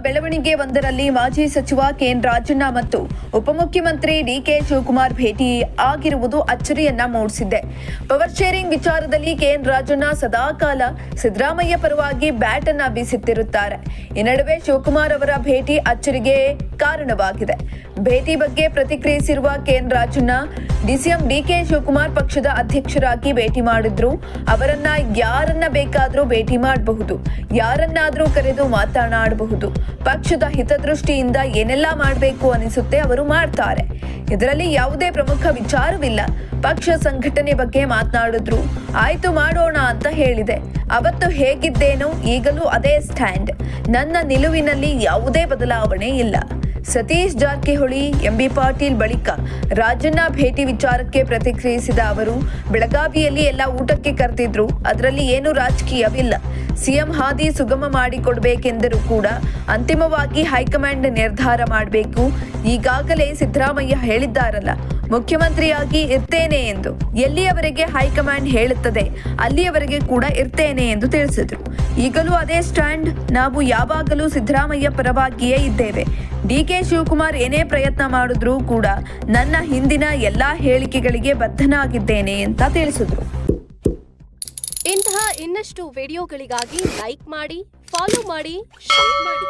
ಬೆಳವಣಿಗೆ ಒಂದರಲ್ಲಿ ಮಾಜಿ ಸಚಿವ ಕೆಎನ್ ರಾಜಣ್ಣ ಮತ್ತು ಉಪಮುಖ್ಯಮಂತ್ರಿ ಡಿಕೆ ಶಿವಕುಮಾರ್ ಭೇಟಿ ಆಗಿರುವುದು ಅಚ್ಚರಿಯನ್ನ ಮೂಡಿಸಿದೆ. ಪವರ್ ಶೇರಿಂಗ್ ವಿಚಾರದಲ್ಲಿ ಕೆಎನ್ ರಾಜಣ್ಣ ಸದಾಕಾಲ ಸಿದ್ದರಾಮಯ್ಯ ಪರವಾಗಿ ಬ್ಯಾಟ್ ಅನ್ನ ಬೀಸುತ್ತಿರುತ್ತಾರೆ. ಈ ನಡುವೆ ಶಿವಕುಮಾರ್ ಅವರ ಭೇಟಿ ಅಚ್ಚರಿಗೆ ಕಾರಣವಾಗಿದೆ. ಭೇಟಿ ಬಗ್ಗೆ ಪ್ರತಿಕ್ರಿಯಿಸಿರುವ KN Rajanna, DCM DK Shivakumar ಪಕ್ಷದ ಅಧ್ಯಕ್ಷರಾಗಿ ಭೇಟಿ ಮಾಡಿದ್ರು. ಅವರನ್ನ ಯಾರನ್ನ ಬೇಕಾದ್ರೂ ಭೇಟಿ ಮಾಡಬಹುದು, ಯಾರನ್ನಾದ್ರೂ ಕರೆದು ಮಾತನಾಡಬಹುದು. ಪಕ್ಷದ ಹಿತದೃಷ್ಟಿಯಿಂದ ಏನೆಲ್ಲ ಮಾಡಬೇಕು ಅನಿಸುತ್ತೆ ಅವರು ಮಾಡ್ತಾರೆ. ಇದರಲ್ಲಿ ಯಾವುದೇ ಪ್ರಮುಖ ವಿಚಾರವಿಲ್ಲ. ಪಕ್ಷ ಸಂಘಟನೆ ಬಗ್ಗೆ ಮಾತನಾಡಿದ್ರು, ಆಯ್ತು ಮಾಡೋಣ ಅಂತ ಹೇಳಿದೆ. ಅವತ್ತು ಹೇಗಿದ್ದೇನೋ ಈಗಲೂ ಅದೇ ಸ್ಟ್ಯಾಂಡ್. ನನ್ನ ನಿಲುವಿನಲ್ಲಿ ಯಾವುದೇ ಬದಲಾವಣೆ ಇಲ್ಲ. ಸತೀಶ್ ಜಾರಕಿಹೊಳಿ, ಎಂಬಿ ಪಾಟೀಲ್ ಬಳಿಕ ರಾಜಣ್ಣ ಭೇಟಿ ವಿಚಾರಕ್ಕೆ ಪ್ರತಿಕ್ರಿಯಿಸಿದ ಅವರು, ಬೆಳಗಾವಿಯಲ್ಲಿ ಎಲ್ಲ ಊಟಕ್ಕೆ ಕರೆದಿದ್ರು, ಅದರಲ್ಲಿ ಏನು ರಾಜಕೀಯವಿಲ್ಲ. ಸಿಎಂ ಹಾದಿ ಸುಗಮ ಮಾಡಿಕೊಡ್ಬೇಕೆಂದರೂ ಕೂಡ ಅಂತಿಮವಾಗಿ ಹೈಕಮಾಂಡ್ ನಿರ್ಧಾರ ಮಾಡಬೇಕು. ಈಗಾಗಲೇ ಸಿದ್ದರಾಮಯ್ಯ ಹೇಳಿದ್ದಾರಲ್ಲ, ಮುಖ್ಯಮಂತ್ರಿಯಾಗಿ ಇರ್ತೇನೆ ಎಂದು. ಎಲ್ಲಿಯವರೆಗೆ ಹೈಕಮಾಂಡ್ ಹೇಳುತ್ತದೆ ಅಲ್ಲಿಯವರೆಗೆ ಕೂಡ ಇರ್ತೇನೆ ಎಂದು ತಿಳಿಸಿದರು. ಈಗಲೂ ಅದೇ ಸ್ಟ್ಯಾಂಡ್. ನಾವು ಯಾವಾಗಲೂ ಸಿದ್ದರಾಮಯ್ಯ ಪರವಾಗಿಯೇ ಇದ್ದೇವೆ. ಡಿಕೆ ಶಿವಕುಮಾರ್ ಏನೇ ಪ್ರಯತ್ನ ಮಾಡಿದ್ರೂ ಕೂಡ ನನ್ನ ಹಿಂದಿನ ಎಲ್ಲಾ ಹೇಳಿಕೆಗಳಿಗೆ ಬದ್ಧನಾಗಿದ್ದೇನೆ ಅಂತ ತಿಳಿಸಿದ್ರು. ಇಂತಹ ಇನ್ನಷ್ಟು ವಿಡಿಯೋಗಳಿಗಾಗಿ ಲೈಕ್ ಮಾಡಿ, ಫಾಲೋ ಮಾಡಿ, ಶೇರ್ ಮಾಡಿ.